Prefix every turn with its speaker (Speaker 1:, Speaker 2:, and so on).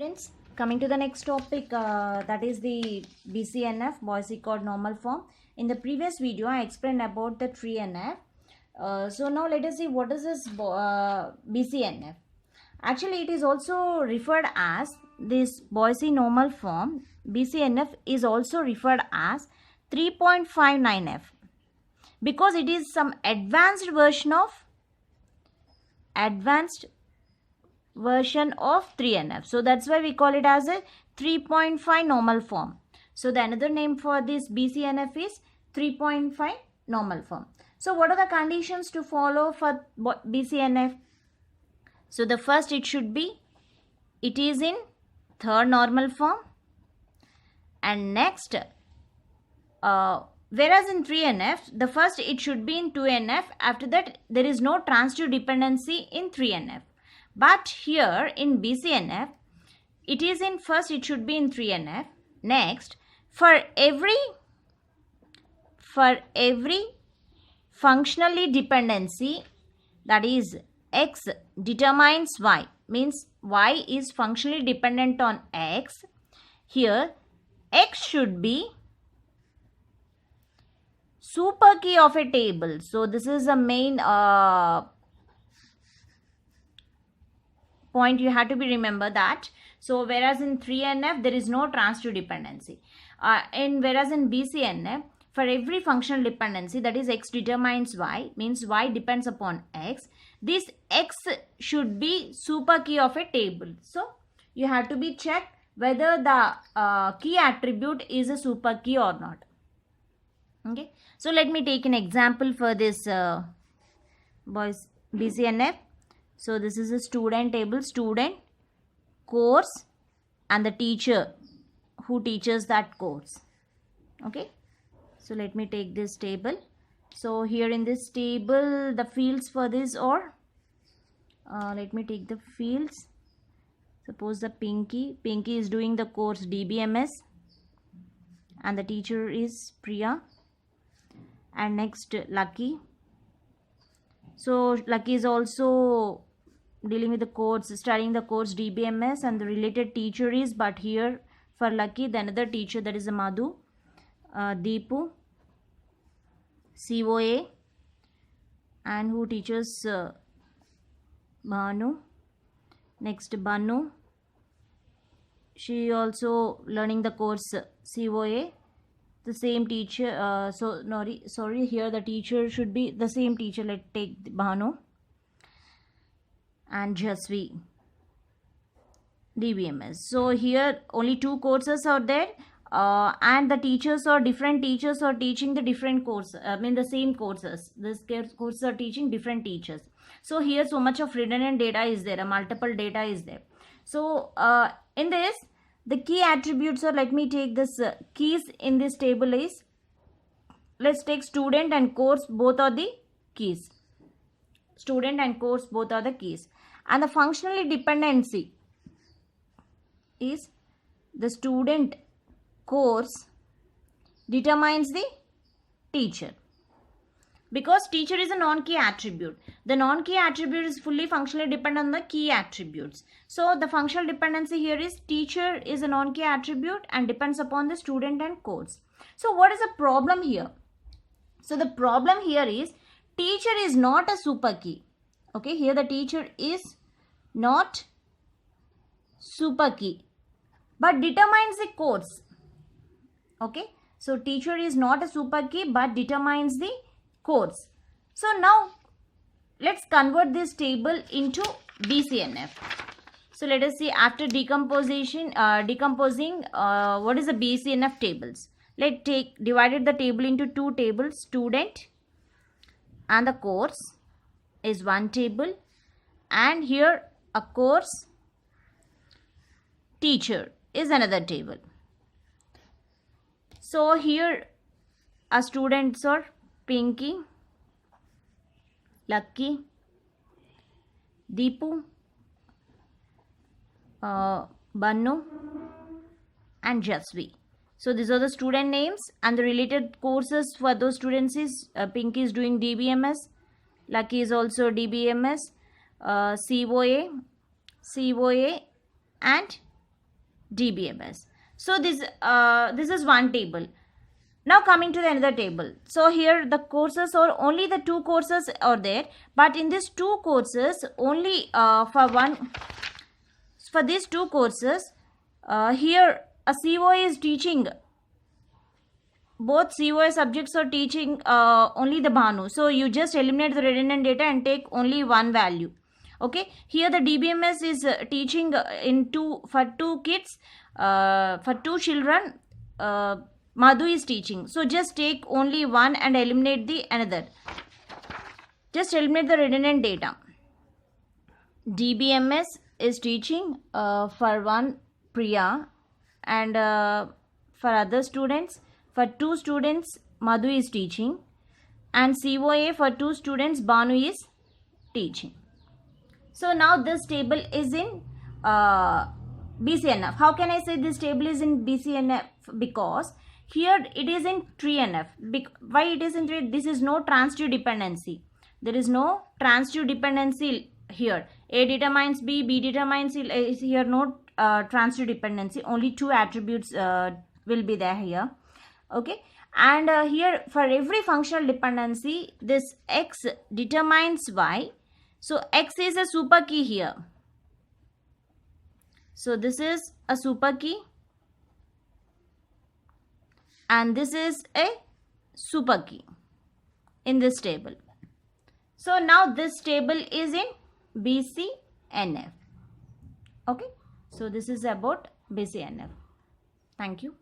Speaker 1: Students, coming to the next topic, that is the BCNF, Boyce-Codd Normal Form. In the previous video, I explained about the tree NF. So now let us see what is this BCNF. Actually, it is also referred as this Boyce Normal Form. BCNF is also referred as 3.59F because it is some advanced version of 3NF. So that's why we call it as a 3.5 normal form. So the another name for this BCNF is 3.5 normal form. So what are the conditions to follow for BCNF? So the first, it is in third normal form, and next whereas in 3NF, the first it should be in 2NF. After that, there is no transitive dependency in 3NF. But here in BCNF, it is in first it should be in 3NF. Next, for every functionally dependency, that is X determines Y, means Y is functionally dependent on X. Here X should be super key of a table. So this is the main point you have to be remember that. So whereas in 3NF there is no transitive dependency, whereas in BCNF, for every functional dependency, that is X determines Y, means Y depends upon X, this X should be super key of a table. So you have to be checked whether the key attribute is a super key or not. Okay, so let me take an example for this BCNF. So this is a student table, student, course, and the teacher who teaches that course. Okay, so let me take this table. So here in this table, the fields for this are, let me take the fields. Suppose the Pinky is doing the course DBMS, and the teacher is Priya. And next, Lucky. So Lucky is also dealing with the course, studying the course DBMS, and the related teacher is, but here for Lucky, the another teacher, that is a Madhu, Deepu, COA, and who teaches Bhanu. Next, Bhanu, she also learning the course COA. The same teacher, sorry, here the teacher should be the same teacher. Let's take Bhanu and Jasvi, DBMS. So here only two courses are there, and the teachers are different. Teachers are teaching the different course, the same courses. This courses are teaching different teachers. So here so much of redundant data is there, multiple data is there. So in this, the key attributes are, let me take this keys in this table is, let's take student and course, both are the keys. Student and course both are the keys. And the functionally dependency is the student course determines the teacher, because teacher is a non-key attribute. The non-key attribute is fully functionally dependent on the key attributes. So the functional dependency here is teacher is a non-key attribute and depends upon the student and course. So what is the problem here? So the problem here is teacher is not a super key. Okay, here the teacher is not super key but determines the course. Okay, so teacher is not a super key but determines the course. So now let's convert this table into BCNF. So let us see, after decomposing what is the BCNF tables. Let's take divided the table into two tables. Student and the course is one table, and here a course teacher is another table. So here our students are Pinky, Lucky, Deepu, Bhanu, and Jasvi. So these are the student names, and the related courses for those students is Pinky is doing DBMS, Lucky is also DBMS, COA, and DBMS. So this is one table. Now coming to the another table. So here the courses, or only the 2 courses are there, but in these 2 courses only for these 2 courses here a COA is teaching, both COA subjects are teaching only the Bhanu. So you just eliminate the redundant data and take only one value. Okay, here the DBMS is teaching for 2 kids, for 2 children, Madhu is teaching. So just take only one and eliminate the another. Just eliminate the redundant data. DBMS is teaching for one Priya, and for other students, for 2 students Madhu is teaching, and COA for 2 students Bhanu is teaching. So now this table is in BCNF. How can I say this table is in BCNF? Because here it is in 3NF. Why it is in 3? This is no transitive dependency. There is no transitive dependency here. A determines B, B determines C. Is here no transitive dependency. Only 2 attributes will be there here. Okay. And here for every functional dependency, this X determines Y. So X is a super key here. So this is a super key, and this is a super key in this table. So now this table is in BCNF. Okay. So this is about BCNF. Thank you.